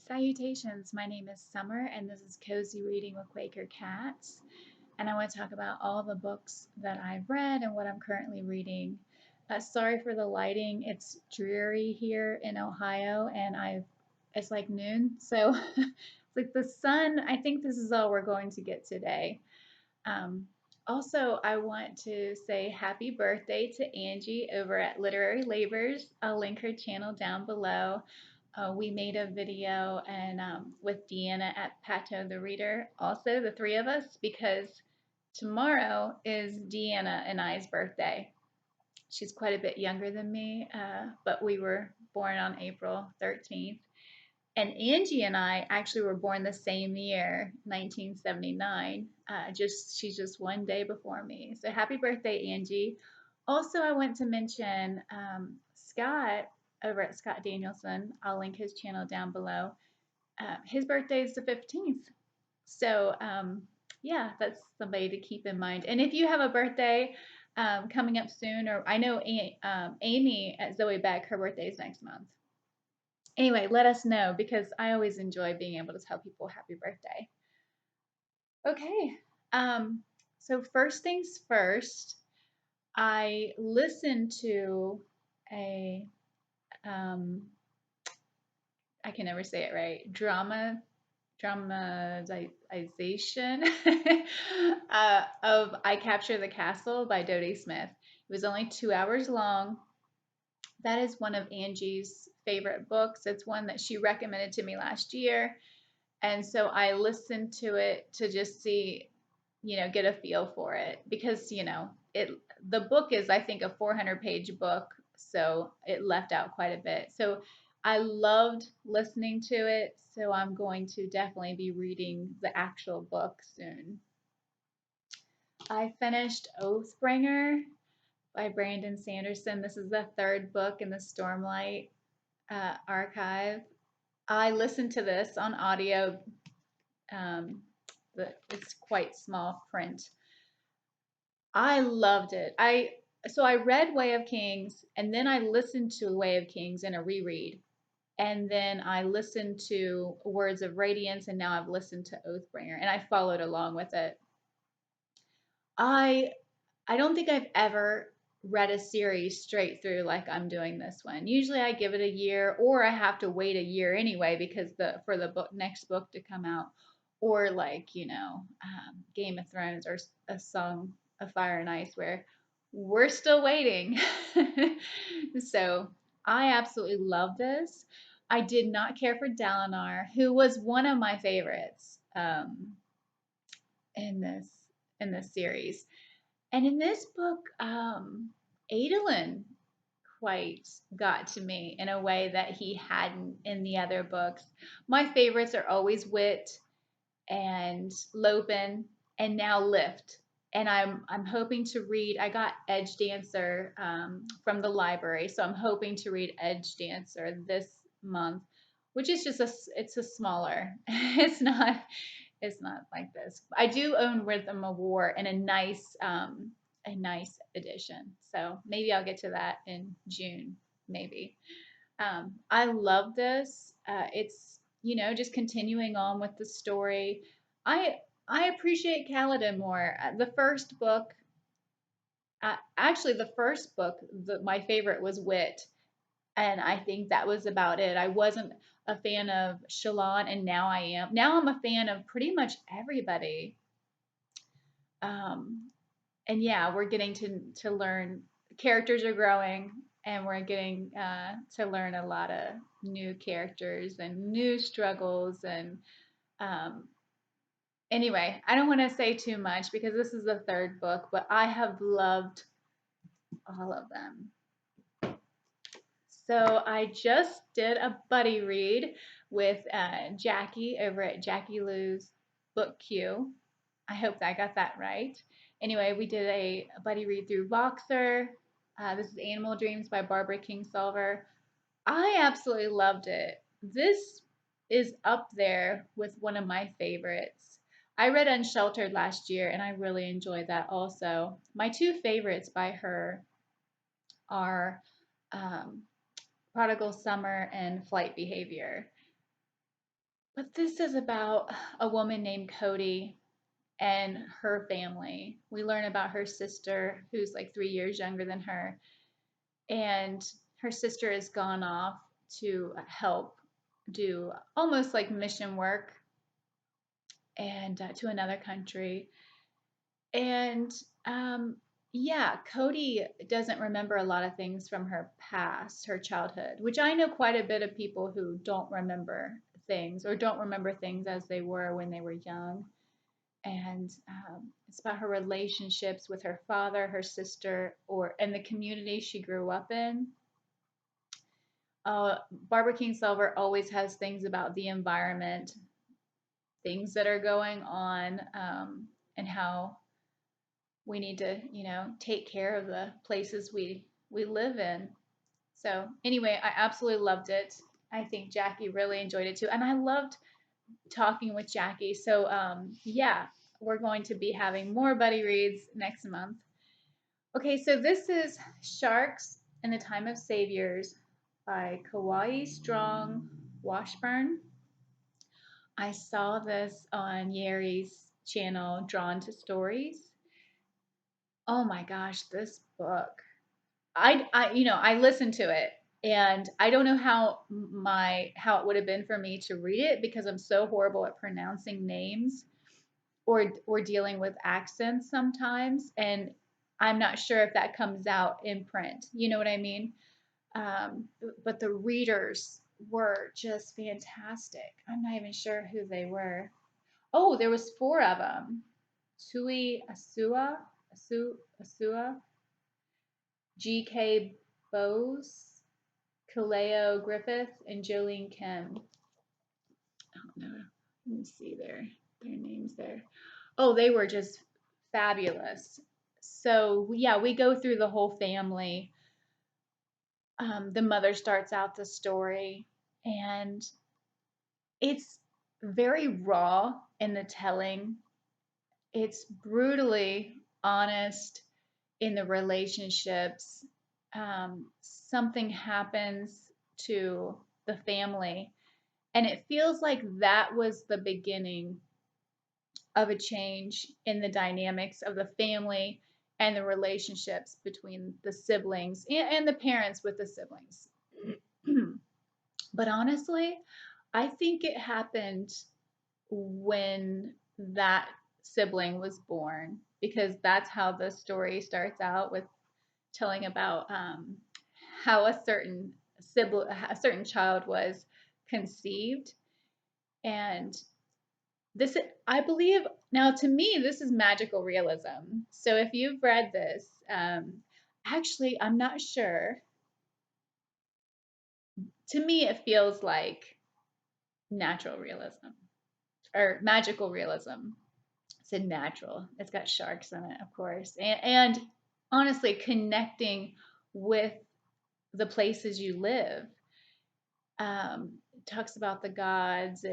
Salutations, my name is Summer, and this is Cozy Reading with Quaker Cats. And I want to talk about all the books that I've read and what I'm currently reading. Sorry for the lighting, it's dreary here in Ohio, and it's like noon, so it's like the sun. I think this is all we're going to get today. Um, Also, I want to say happy birthday to Angie over at Literary Labors. I'll link her channel down below. We made a video and with Deanna at Pato the Reader, also the three of us, because tomorrow is Deanna and I's birthday. She's quite a bit younger than me, but we were born on April 13th. And Angie and I actually were born the same year, 1979. She's just one day before me. So happy birthday, Angie. Also, I want to mention Scott over at Scott Danielson. I'll link his channel down below. His birthday is the 15th. So yeah, that's somebody to keep in mind. And if you have a birthday coming up soon, or I know Amy at Zoe Beck, her birthday is next month. Anyway, let us know because I always enjoy being able to tell people happy birthday. Okay, um, so first things first, I listened to a, um, I can never say it right, dramatization of I Capture the Castle by Dodie Smith. It was only 2 hours long. That is one of Angie's favorite books. It's one that she recommended to me last year. And so I listened to it to just see, get a feel for it because, the book is, I think, a 400-page book. So it left out quite a bit. So I loved listening to it. So I'm going to definitely be reading the actual book soon. I finished Oathbringer by Brandon Sanderson. This is the third book in the Stormlight archive. I listened to this on audio. Um, it's quite small print. I loved it. I read Way of Kings and then I listened to Way of Kings in a reread. And then I listened to Words of Radiance and now I've listened to Oathbringer and I followed along with it. I I don't think I've ever read a series straight through like I'm doing this one. Usually I give it a year or I have to wait a year anyway because the next book to come out or like, Game of Thrones or A Song of Fire and Ice where we're still waiting. So I absolutely love this. I did not care for Dalinar, who was one of my favorites in this series. And in this book, Adolin quite got to me in a way that he hadn't in the other books. My favorites are always Wit and Lopin and now Lift. And I'm hoping to read. I got Edge Dancer from the library, so I'm hoping to read Edge Dancer this month, which is just it's a smaller. It's not like this. I do own Rhythm of War in a nice edition. So maybe I'll get to that in June, maybe. I love this. It's just continuing on with the story. I I appreciate Kaladin more. The first book, my favorite was Wit, and I think that was about it. I wasn't a fan of Shalon, and now I am. Now I'm a fan of pretty much everybody. Um, and yeah, we're getting to learn. Characters are growing, and we're getting to learn a lot of new characters and new struggles. And um, anyway, I don't want to say too much because this is the third book, but I have loved all of them. So I just did a buddy read with Jackie over at Jackie Lou's Book Queue. I hope that I got that right. Anyway, we did a buddy read through Boxer. This is Animal Dreams by Barbara Kingsolver. I absolutely loved it. This is up there with one of my favorites. I read Unsheltered last year and I really enjoyed that also. My two favorites by her are um, Prodigal Summer and Flight Behavior. But this is about a woman named Cody and her family. We learn about her sister, who's like 3 years younger than her, and her sister has gone off to help do almost like mission work and to another country. And yeah, Cody doesn't remember a lot of things from her past, her childhood, which I know quite a bit of people who don't remember things or don't remember things as they were when they were young. And it's about her relationships with her father, her sister, or and the community she grew up in. Barbara Kingsolver always has things about the environment, things that are going on, and how we need to, take care of the places we live in. So anyway, I absolutely loved it. I think Jackie really enjoyed it too, and I loved talking with Jackie. So yeah, we're going to be having more buddy reads next month. Okay, so this is Sharks in the Time of Saviors by Kauai Strong Washburn. I saw this on Yeri's channel, Drawn to Stories. Oh my gosh, this book. I listened to it and I don't know how it would have been for me to read it because I'm so horrible at pronouncing names or dealing with accents sometimes, and I'm not sure if that comes out in print. You know what I mean? Um, but the readers were just fantastic. I'm not even sure who they were. Oh, there was four of them. Tui Asua, G.K. Bose, Kaleo Griffith, and Jolene Kim. I don't know. Let me see their names there. Oh, they were just fabulous. So yeah, we go through the whole family. The mother starts out the story, and it's very raw in the telling. It's brutally honest in the relationships. Something happens to the family, and it feels like that was the beginning of a change in the dynamics of the family and the relationships between the siblings and the parents with the siblings. But honestly, I think it happened when that sibling was born because that's how the story starts out with telling about how a certain child was conceived. And this, I believe, now to me, this is magical realism. So if you've read this, actually, I'm not sure. To me, it feels like natural realism or magical realism. It's a natural. It's got sharks in it, of course, and honestly, connecting with the places you live. It talks about the gods.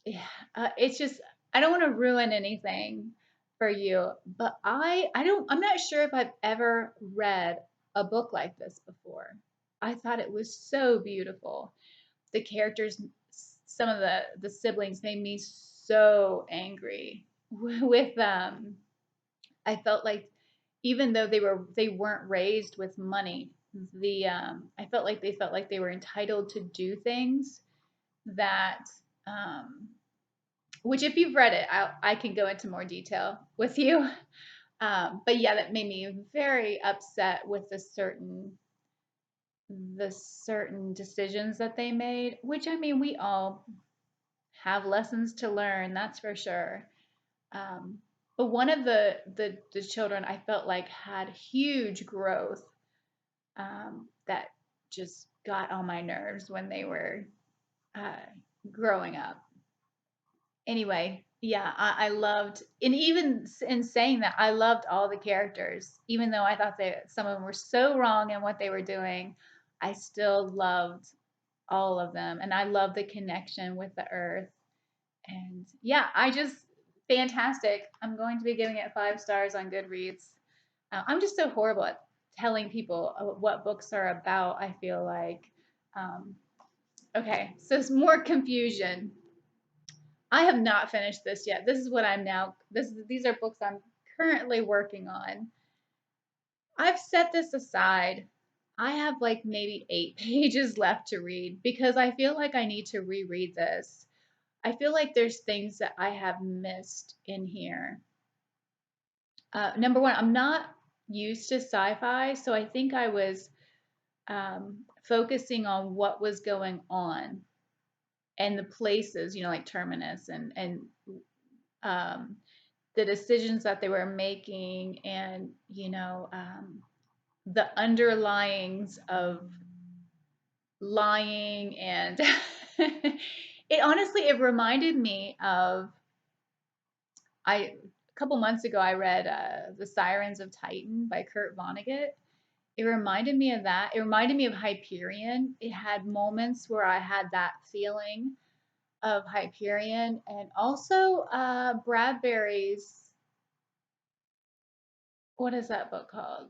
Yeah, it's just I don't want to ruin anything for you, but I'm not sure if I've ever read a book like this before. I thought it was so beautiful. The characters, some of the siblings made me so angry with them. I felt like even though they weren't raised with money, I felt like they were entitled to do things that which if you've read it, I can go into more detail with you. But yeah, that made me very upset with the certain decisions that they made, which I mean, we all have lessons to learn, that's for sure. Um, but one of the children I felt like had huge growth that just got on my nerves when they were uh, growing up. Anyway, yeah, I loved, and even in saying that, I loved all the characters, even though I thought that some of them were so wrong in what they were doing. I still loved all of them, and I love the connection with the earth. And yeah, fantastic. I'm going to be giving it 5 stars on Goodreads. I'm just so horrible at telling people what books are about, I feel like. Um, okay, so it's more confusion. I have not finished this yet. This is what I'm now. These are books I'm currently working on. I've set this aside. I have like maybe 8 pages left to read because I feel like I need to reread this. I feel like there's things that I have missed in here. Number one, I'm not used to sci-fi, so I think I was focusing on what was going on and the places, like Terminus and um, the decisions that they were making, and the underlyings of lying, and it reminded me of a couple months ago I read The Sirens of Titan by Kurt Vonnegut. It reminded me of that. It reminded me of Hyperion. It had moments where I had that feeling of Hyperion, and also Bradbury's, what is that book called?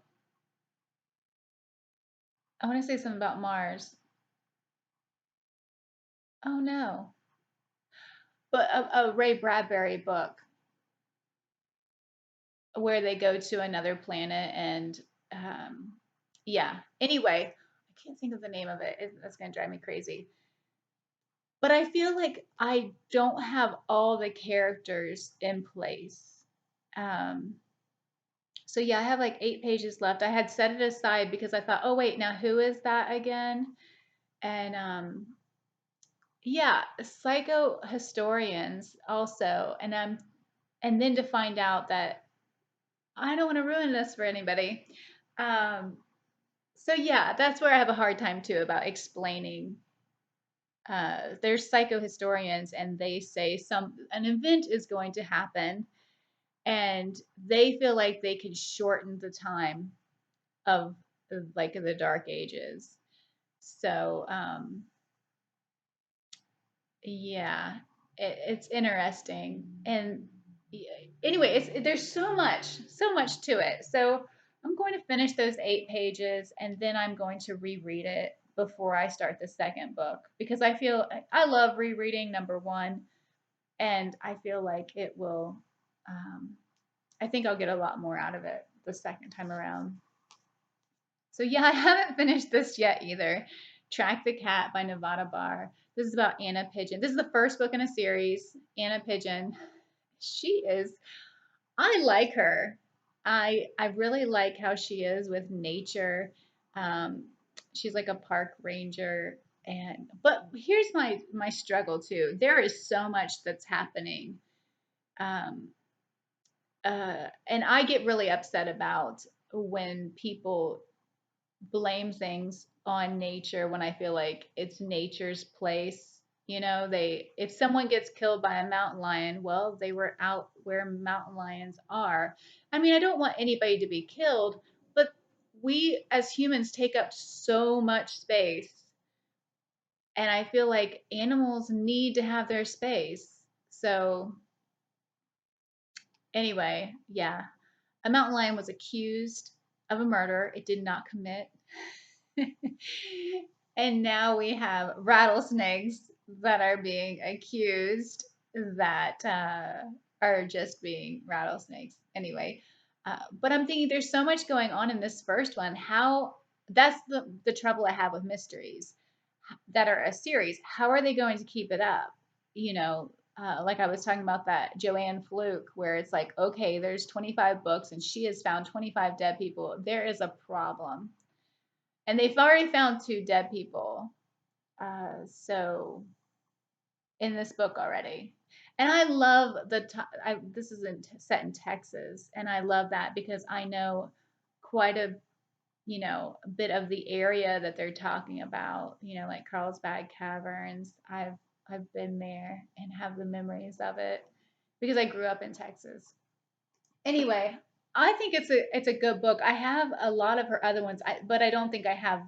I want to say something about Mars. Oh no. But a Ray Bradbury book where they go to another planet, and um, yeah. Anyway, I can't think of the name of it. That's going to drive me crazy. But I feel like I don't have all the characters in place. Um, so yeah, I have like 8 pages left. I had set it aside because I thought, oh wait, now who is that again? And yeah, psycho historians also. And then to find out that I don't want to ruin this for anybody. Um, so yeah, that's where I have a hard time too about explaining. There's psychohistorians, and they say an event is going to happen, and they feel like they can shorten the time of like the Dark Ages. So yeah, it's interesting. And anyway, there's so much to it. So I'm going to finish those 8 pages, and then I'm going to reread it before I start the second book, because I love rereading, number one, and I feel like it will. Um, I think I'll get a lot more out of it the second time around. So yeah, I haven't finished this yet either. Track the Cat by Nevada Barr. This is about Anna Pigeon. This is the first book in a series. Anna Pigeon. She is, I like her. I really like how she is with nature. Um, she's like a park ranger, but here's my struggle too. There is so much that's happening. Um, and I get really upset about when people blame things on nature when I feel like it's nature's place. If someone gets killed by a mountain lion, well, they were out where mountain lions are. I mean, I don't want anybody to be killed, but we as humans take up so much space, and I feel like animals need to have their space. So, anyway, yeah. A mountain lion was accused of a murder it did not commit. And now we have rattlesnakes that are being accused that are just being rattlesnakes. Anyway, but I'm thinking there's so much going on in this first one. That's the trouble I have with mysteries that are a series. How are they going to keep it up? Like I was talking about that Joanne Fluke, where it's like, okay, there's 25 books and she has found 25 dead people. There is a problem. And they've already found 2 dead people. So in this book already. And I love this is set in Texas, and I love that because I know quite a bit of the area that they're talking about. Like Carlsbad Caverns. I've been there and have the memories of it because I grew up in Texas. Anyway, I think it's a good book. I have a lot of her other ones, but I don't think I have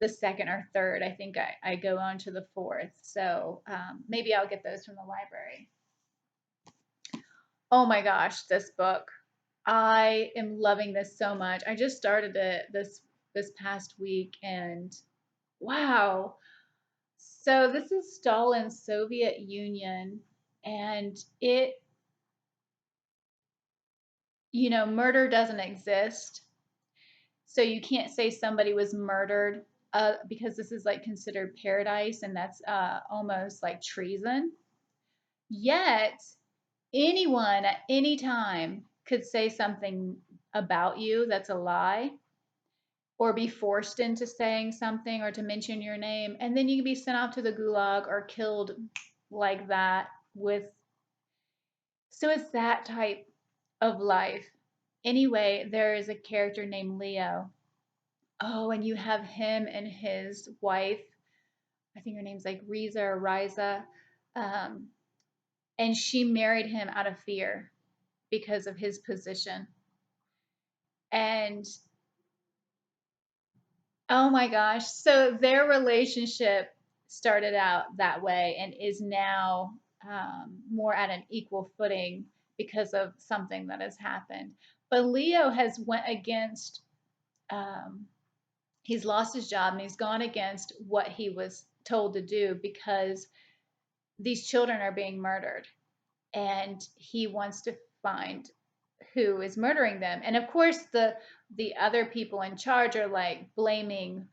the second or third. I think I go on to the fourth. So maybe I'll get those from the library. Oh my gosh, this book. I am loving this so much. I just started it this past week, and wow. So this is Stalin's Soviet Union. And it, murder doesn't exist. So you can't say somebody was murdered because this is like considered paradise, and that's almost like treason. Yet, anyone at any time could say something about you that's a lie, or be forced into saying something or to mention your name, and then you can be sent off to the gulag or killed like that with. So it's that type of life. Anyway, there is a character named Leo. Oh, and you have him and his wife. I think her name's like Riza or Riza. Um, and she married him out of fear because of his position. And oh my gosh, so their relationship started out that way and is now more at an equal footing because of something that has happened. But Leo has went against. Um, he's lost his job and he's gone against what he was told to do because these children are being murdered, and he wants to find who is murdering them. And of course the other people in charge are like blaming,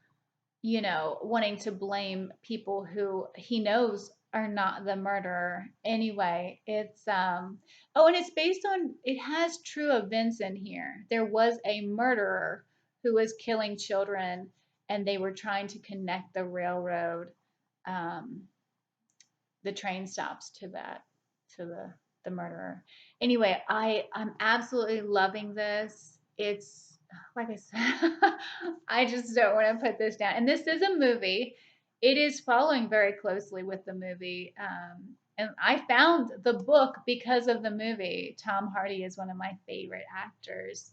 wanting to blame people who he knows are not the murderer. Anyway, it's oh, and it's based on, it has true events in here. There was a murderer who was killing children, and they were trying to connect the railroad, um, the train stops to that, to the murderer. Anyway, I'm absolutely loving this. It's like I said, I just don't want to put this down. And this is a movie. It is following very closely with the movie. And I found the book because of the movie. Tom Hardy is one of my favorite actors,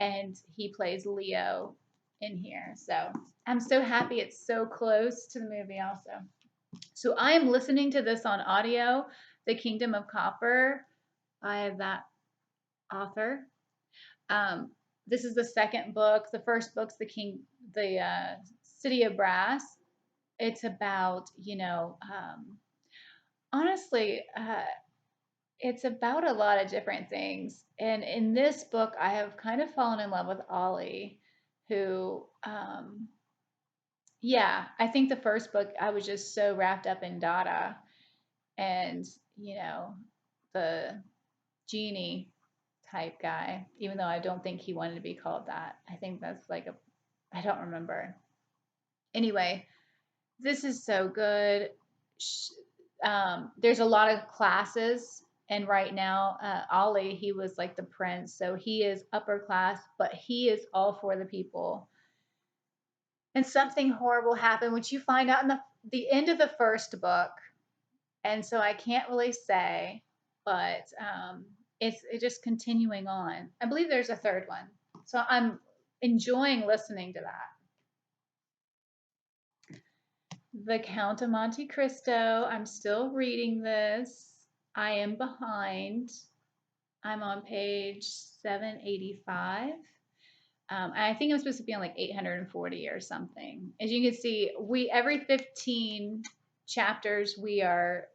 and he plays Leo in here. So I'm so happy it's so close to the movie also. So I am listening to this on audio, The Kingdom of Copper by that author. Um, this is the second book. The first book's the City of Brass. It's about, honestly, it's about a lot of different things. And in this book, I have kind of fallen in love with Ollie, who, yeah, I think the first book I was just so wrapped up in Dada and, the genie type guy, even though I don't think he wanted to be called that. I think that's like I don't remember. Anyway, this is so good. There's a lot of classes, and right now, Ollie, he was like the prince, so he is upper class, but he is all for the people. And something horrible happened, which you find out in the end of the first book, and so I can't really say, but it's just continuing on. I believe there's a third one, so I'm enjoying listening to that. The Count of Monte Cristo. I'm still reading this. I am behind. I'm on page 785. I think I'm supposed to be on like 840 or something. As you can see, we every 15 chapters we are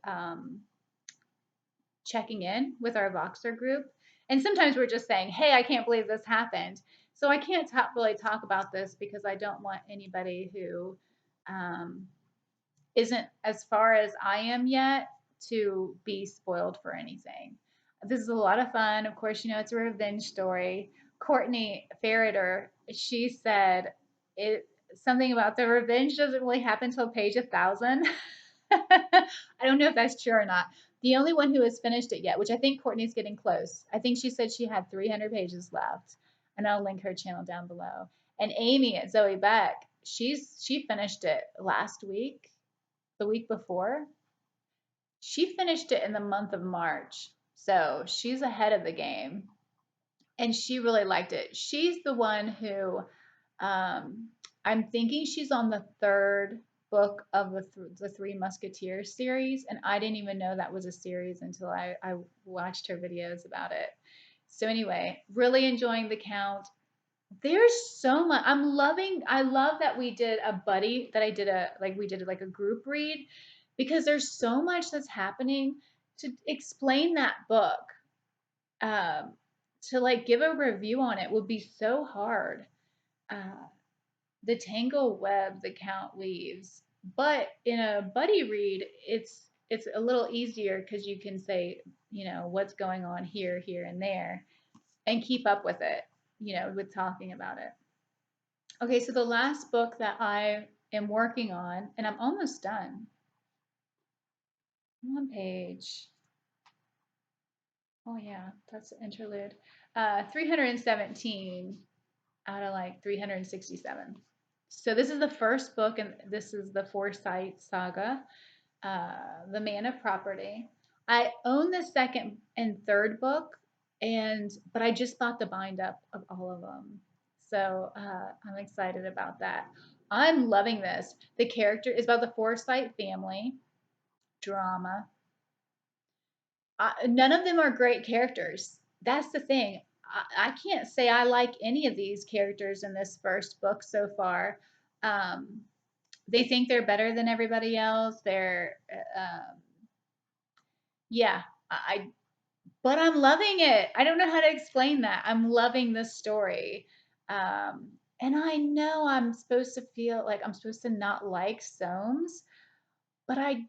checking in with our Voxer group. And sometimes we're just saying, hey, I can't believe this happened. So I can't really talk about this because I don't want anybody who isn't as far as I am yet to be spoiled for anything. This is a lot of fun. Of course, it's a revenge story. Courtney Ferreter, she said it something about the revenge doesn't really happen until page 1,000. I don't know if that's true or not. The only one who has finished it yet, which I think Courtney's getting close. I think she said she had 300 pages left, and I'll link her channel down below. And Amy at Zoe Beck, she finished it last week, the week before. She finished it in the month of March, so she's ahead of the game, and she really liked it. She's the one who I'm thinking she's on the third book of the Three Musketeers series, and I didn't even know that was a series until I watched her videos about it. So anyway, really enjoying The Count. There's so much. I love that we did a buddy, that we did like a group read, because there's so much that's happening, to explain that book, um, to like give a review on it would be so hard. Uh, the tangle web the count weaves, but in a buddy read, it's a little easier because you can say, what's going on here, here, and there, and keep up with it, with talking about it. Okay, so the last book that I am working on, and I'm almost done. I'm on page. Oh yeah, that's an interlude. 317 out of like 367. So this is the first book, and this is the Foresight saga, The Man of Property. I own the second and third book, but I just bought the bind up of all of them. So I'm excited about that. I'm loving this. The character is about the Foresight family drama. None of them are great characters. That's the thing. I can't say I like any of these characters in this first book so far. Um, they think they're better than everybody else. Yeah, I, but I'm loving it. I don't know how to explain that. I'm loving this story. And I know I'm supposed to feel like I'm supposed to not like Soames, but I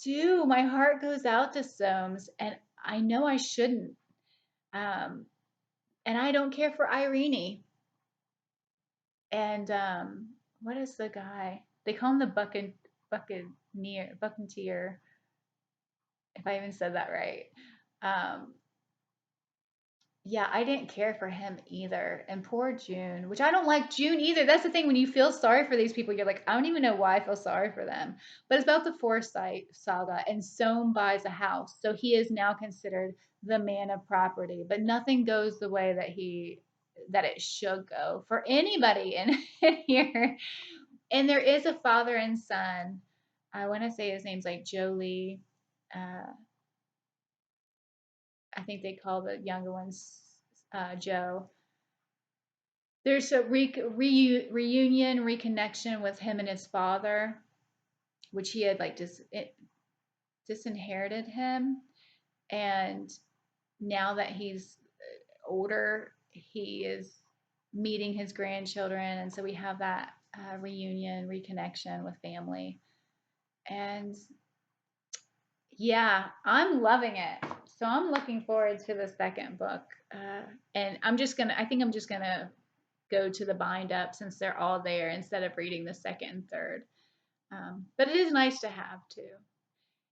do. My heart goes out to Soames, and I know I shouldn't. Um, and I don't care for Irene. And what is the guy? They call him the Buccaneer, if I even said that right. Um, yeah, I didn't care for him either. And poor June, which I don't like June either. That's the thing. When you feel sorry for these people, you're like, I don't even know why I feel sorry for them. But it's about the Foresight saga, and Soame buys a house. So he is now considered the man of property. But nothing goes the way that it should go for anybody in here. And there is a father and son. I want to say his name's like Jolie. Uh, I think they call the younger ones Joe. There's a reunion, reconnection with him and his father, which he had like disinherited him. And now that he's older, he is meeting his grandchildren. And so we have that reunion, reconnection with family. And yeah, I'm loving it. So I'm looking forward to the second book. And I think I'm just going to go to the bind up since they're all there instead of reading the second and third. But it is nice to have too.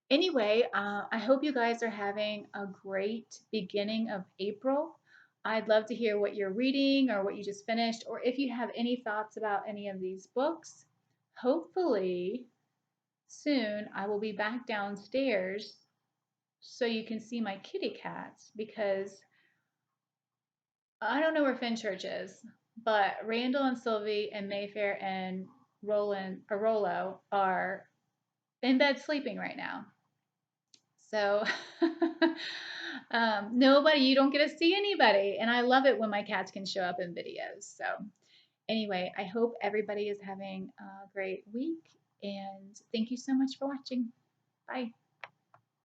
Anyway, I hope you guys are having a great beginning of April. I'd love to hear what you're reading or what you just finished, or if you have any thoughts about any of these books. Hopefully, soon I will be back downstairs so you can see my kitty cats, because I don't know where Fenchurch is, but Randall and Sylvie and Mayfair and Rollo are in bed sleeping right now. So nobody, you don't get to see anybody. And I love it when my cats can show up in videos. So anyway, I hope everybody is having a great week. And thank you so much for watching. Bye.